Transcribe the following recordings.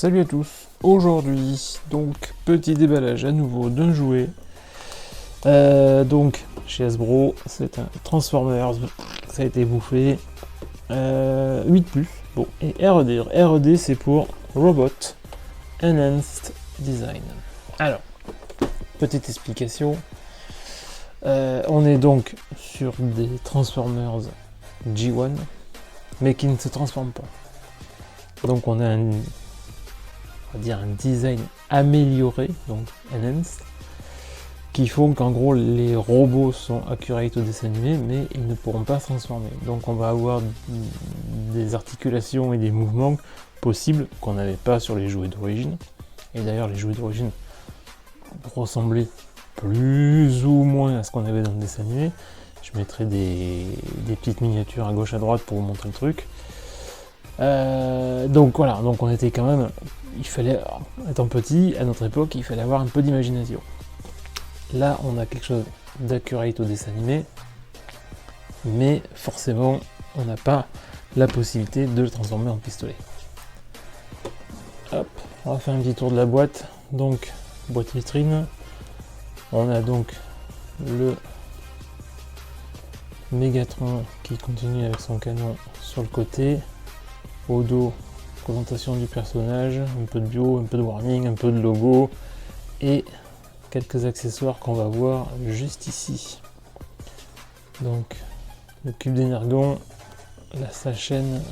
Salut à tous, aujourd'hui, donc, petit déballage à nouveau d'un jouet. Donc, chez Hasbro, c'est un Transformers, ça a été bouffé. 8+, bon, et R&D. R&D, c'est pour Robot Enhanced Design. Alors, petite explication. On est donc sur des Transformers G1, mais qui ne se transforment pas. Donc on a un design amélioré, donc enhanced, qui font qu'en gros les robots sont accurate au dessin animé, mais ils ne pourront pas se transformer. Donc on va avoir des articulations et des mouvements possibles qu'on n'avait pas sur les jouets d'origine. Et d'ailleurs les jouets d'origine ressemblaient plus ou moins à ce qu'on avait dans le dessin animé. Je mettrai des petites miniatures à gauche à droite pour vous montrer le truc. Donc voilà, donc on était quand même, il fallait, étant petit, à notre époque, il fallait avoir un peu d'imagination. Là, on a quelque chose d'accurate au dessin animé, mais forcément, on n'a pas la possibilité de le transformer en pistolet. Hop, on va faire un petit tour de la boîte. Donc, boîte vitrine. On a donc le Megatron qui continue avec son canon sur le côté. Au dos, présentation du personnage, un peu de bio, un peu de warning, un peu de logo et quelques accessoires qu'on va voir juste ici. Donc le cube d'énergon, sa chaîne,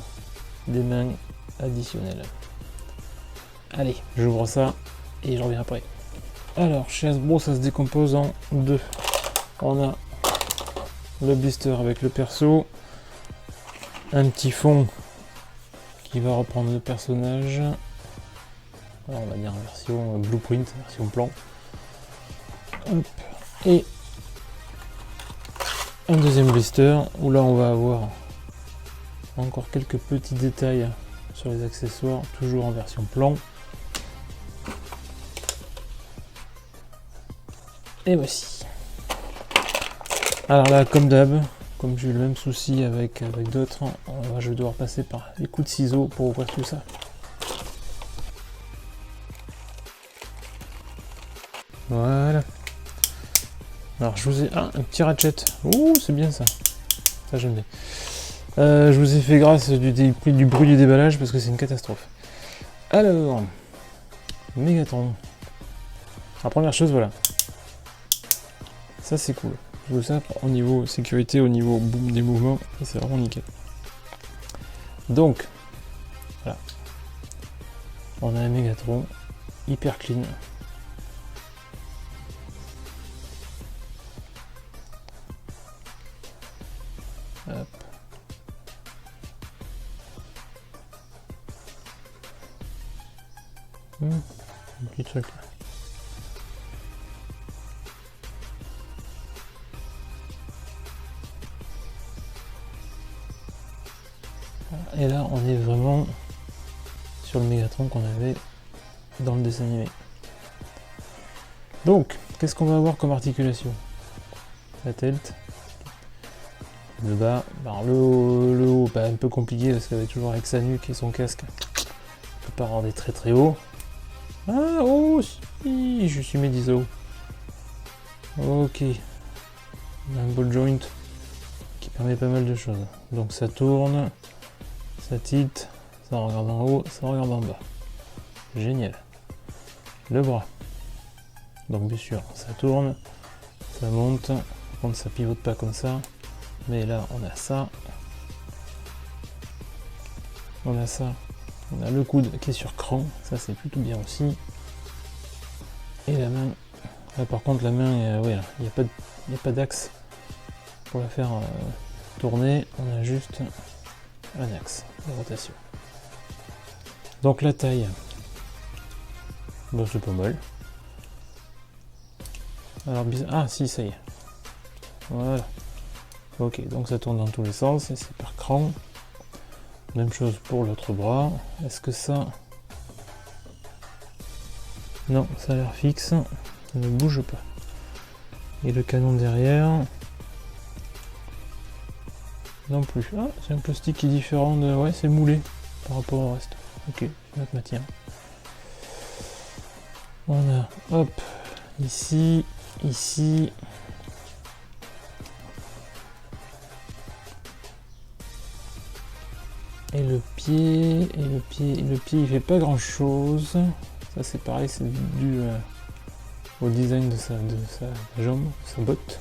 des mains additionnelles. Allez, j'ouvre ça et je reviens après. Alors chez Hasbro, ça se décompose en deux. On a le blister avec le perso, un petit fond qui va reprendre le personnage. Alors, on va dire en version blueprint, version plan. Hop. Et un deuxième blister où là on va avoir encore quelques petits détails sur les accessoires, toujours en version plan. Et voici. Alors là, comme d'hab, comme j'ai eu le même souci avec d'autres, je vais devoir passer par les coups de ciseaux pour ouvrir tout ça. Voilà. Alors je vous ai... Ah, un petit ratchet. Ouh, c'est bien ça. Ça j'aime bien. Je vous ai fait grâce du bruit du déballage parce que c'est une catastrophe. Alors, Megatron. La première chose, voilà. Ça c'est cool. Je veux ça au niveau sécurité, au niveau boom des mouvements, c'est vraiment nickel. Donc, voilà. On a un Megatron hyper clean. Hop. Un petit truc là. Et là, on est vraiment sur le Megatron qu'on avait dans le dessin animé. Donc, qu'est-ce qu'on va avoir comme articulation? La tête. Le bas. Alors, le haut, bah, un peu compliqué parce qu'avec toujours avec sa nuque et son casque, on peut pas rendre très très haut. Ah, oh, si, je suis médiso. Ok. On a un ball joint qui permet pas mal de choses. Donc, ça tourne. Ça tilt, ça regarde en haut, ça regarde en bas. Génial. Le bras. Donc bien sûr, ça tourne, ça monte. Par contre, ça pivote pas comme ça. Mais là, on a ça. On a ça. On a le coude qui est sur cran. Ça, c'est plutôt bien aussi. Et la main. Là, par contre, la main, ouais, il n'y a pas d'axe pour la faire tourner. On a juste un axe de rotation. Donc la taille, bon, c'est pas mal. Alors ah si, ça y est. Voilà. Ok, donc ça tourne dans tous les sens et c'est par cran. Même chose pour l'autre bras. Est-ce que ça... Non, ça a l'air fixe. Ça ne bouge pas. Et le canon derrière... Non plus. Ah, c'est un plastique qui est différent de... Ouais, c'est moulé par rapport au reste. Ok, notre matière. On a, hop, ici, ici. Et le pied, il fait pas grand chose. Ça c'est pareil, c'est dû au design de sa jambe, sa botte.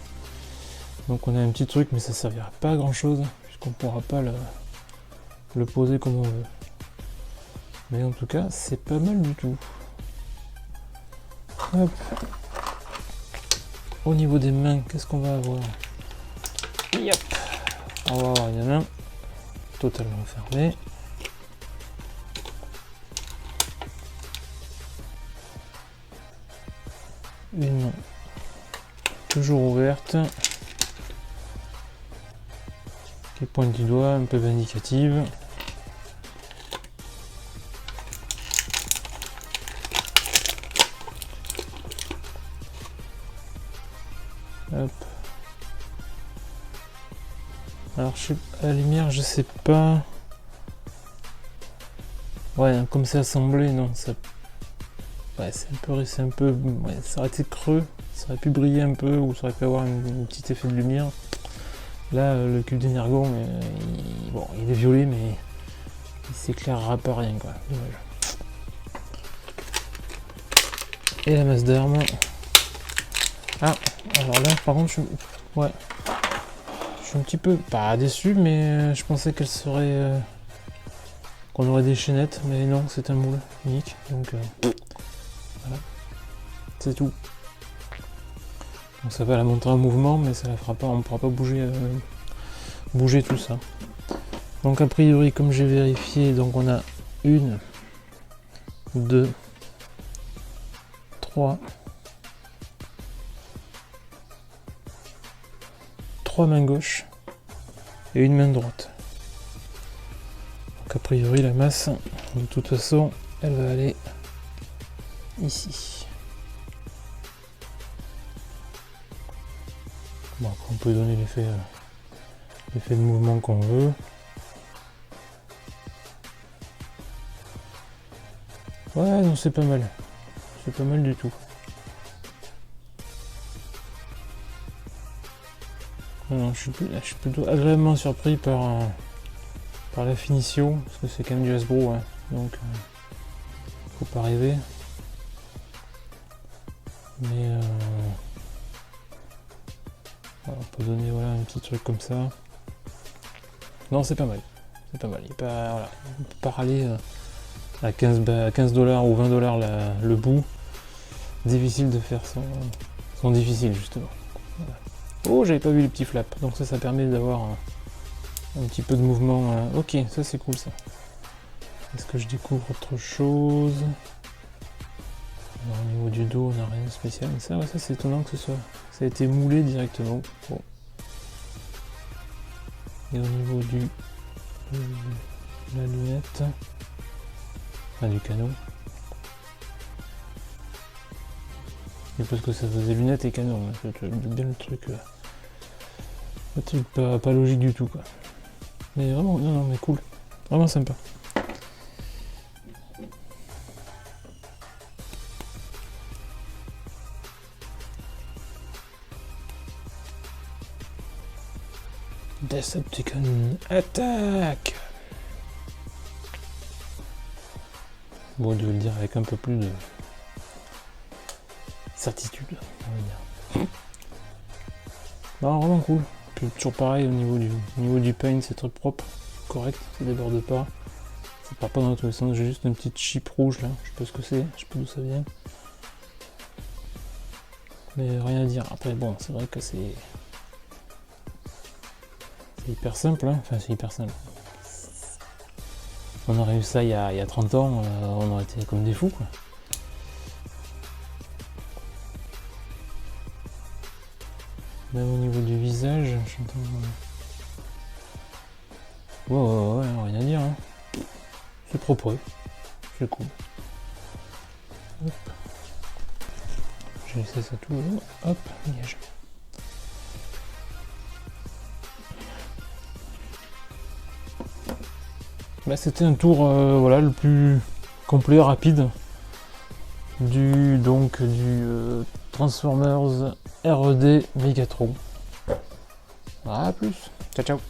Donc on a un petit truc, mais ça servira pas à grand chose, puisqu'on pourra pas le poser comme on veut. Mais en tout cas, c'est pas mal du tout. Hop. Au niveau des mains, qu'est-ce qu'on va avoir? Yep. On va avoir une main totalement fermée. Une main toujours ouverte. Qui pointe du doigt, un peu vindicative. Hop. Alors à la lumière, je sais pas. Ouais, comme c'est assemblé, non, ça. Ouais, c'est un peu. Ouais, ça aurait été creux, ça aurait pu briller un peu, ou ça aurait pu avoir un petit effet de lumière. Là, le cube d'énergon, bon, il est violet, mais il s'éclairera pas rien, quoi. Dommage. Et la masse d'armes. Ah, alors là, par contre, ouais. Je suis un petit peu, pas déçu, mais je pensais qu'elle serait... qu'on aurait des chaînettes, mais non, c'est un moule unique, donc voilà. C'est tout. Donc ça va la montrer en mouvement, mais ça la fera pas, on ne pourra pas bouger tout ça. Donc a priori, comme j'ai vérifié, donc on a 1, 2, 3 mains gauches et une main droite. Donc a priori la masse, de toute façon, elle va aller ici. Bon, après on peut donner l'effet de mouvement qu'on veut. Ouais, non, c'est pas mal. C'est pas mal du tout. Non, je suis plutôt agréablement surpris par la finition, parce que c'est quand même du Hasbro, hein, donc faut pas rêver. Mais voilà, on peut donner voilà, un petit truc comme ça. Non, c'est pas mal. C'est pas mal. Il peut voilà, pas râler à 15 $, ou 20 $ le bout. Difficile de faire sans difficile, justement. Voilà. Oh, j'avais pas vu les petits flaps. Donc ça permet d'avoir un petit peu de mouvement. Ok, ça c'est cool ça. Est-ce que je découvre autre chose? Alors, au niveau du dos, on n'a rien de spécial. Mais ça, ouais, ça c'est étonnant que ça a été moulé directement. Bon. Et au niveau de la lunette, enfin du canon. Et parce que ça faisait lunettes et canon, hein. C'est bien le truc. Le truc pas logique du tout, quoi. Mais vraiment, non, mais cool. Vraiment sympa. Decepticon attaque. Bon, je vais le dire avec un peu plus de certitude, on va dire. Non, vraiment cool. Puis toujours pareil au niveau du paint, c'est très propre, correct, ça déborde pas. Ça part pas dans tous les sens, j'ai juste une petite chip rouge là, je sais pas ce que c'est, je sais pas d'où ça vient. Mais rien à dire. Après bon, c'est vrai que c'est hyper simple, hein. Enfin c'est hyper simple. On aurait eu ça il y a 30 ans, on aurait été comme des fous, quoi. Même au niveau du visage, j'entends... Ouais, rien à dire, hein. C'est propre, c'est cool. Hop. J'ai laissé ça tout haut. Hop, dégage. Bah, c'était un tour voilà, le plus complet, rapide. du Transformers R&D Megatron. À plus. Ciao ciao.